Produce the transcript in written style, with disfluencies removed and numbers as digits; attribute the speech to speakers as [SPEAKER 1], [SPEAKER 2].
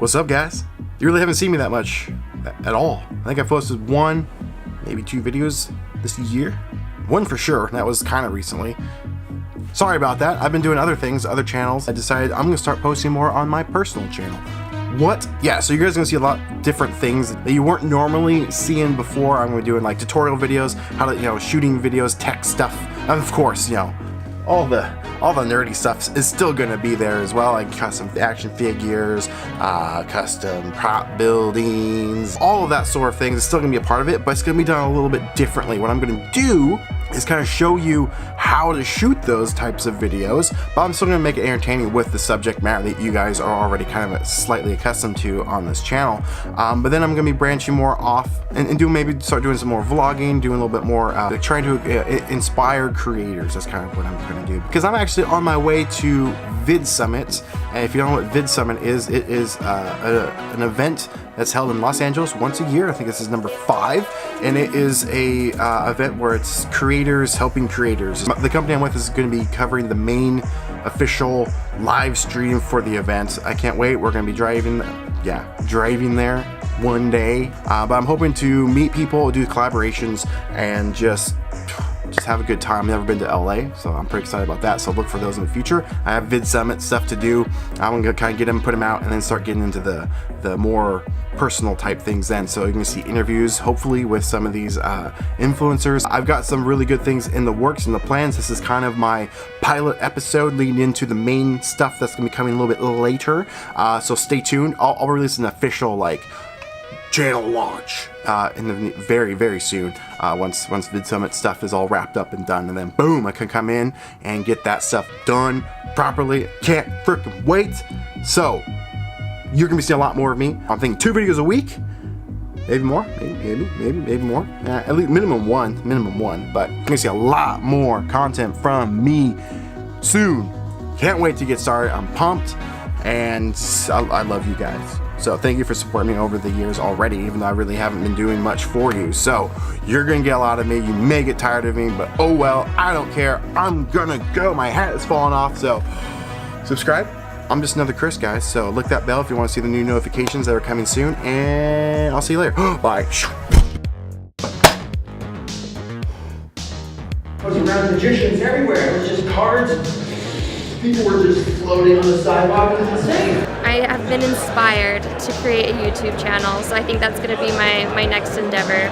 [SPEAKER 1] What's up, guys? You really haven't seen me that much at all. I think I posted 1, maybe 2 videos this year. 1 for sure, and that was kind of recently. Sorry about that. I've been doing other things, other channels. I decided I'm gonna start posting more on my personal channel. What? Yeah, so you guys are gonna see a lot of different things that you weren't normally seeing before. I'm gonna be doing like tutorial videos, how to, shooting videos, tech stuff, and of course, all the nerdy stuff is still gonna be there as well, like custom action figures, custom prop buildings, all of that sort of things is still gonna be a part of it, but it's gonna be done a little bit differently. What I'm gonna do is kind of show you how to shoot those types of videos, but I'm still gonna make it entertaining with the subject matter that you guys are already kind of slightly accustomed to on this channel. But then I'm gonna be branching more off and maybe start doing some more vlogging, doing a little bit more, trying to inspire creators. That's kind of what I'm gonna do, because I'm actually on my way to Vidsummit. And if you don't know what Vidsummit is, it is an event that's held in Los Angeles once a year. I think this is number 5, and it is a event where it's creators helping creators. The company I'm with is going to be covering the main official live stream for the event. I can't wait. We're going to be driving there one day, but I'm hoping to meet people, do collaborations, and just have a good time. I've never been to LA, so I'm pretty excited about that. So look for those in the future. I have Vidsummit stuff to do. I'm gonna kind of get them, put them out, and then start getting into the more personal type things then. So you're gonna see interviews, hopefully, with some of these influencers. I've got some really good things in the works and the plans. This is kind of my pilot episode leading into the main stuff that's gonna be coming a little bit later. So stay tuned. I'll release an official channel launch in the very, very soon, once Vidsummit stuff is all wrapped up and done, and then boom, I can come in and get that stuff done properly. Can't freaking wait. So you're gonna be seeing a lot more of me. I'm thinking 2 videos a week, maybe more, maybe more. At least minimum one, but you're gonna see a lot more content from me soon. Can't wait to get started. I'm pumped, and I love you guys. So thank you for supporting me over the years already, even though I really haven't been doing much for you. So you're gonna get a lot of me. You may get tired of me, but oh well, I don't care. I'm gonna go. My hat is falling off, so subscribe. I'm just another Chris, guys. So click that bell if you want to see the new notifications that are coming soon, and I'll see you later. Bye.
[SPEAKER 2] I was around magicians everywhere. It was just cards. People were just floating on the sidewalk. It was insane.
[SPEAKER 3] I have been inspired to create a YouTube channel, so I think that's going to be my next endeavor.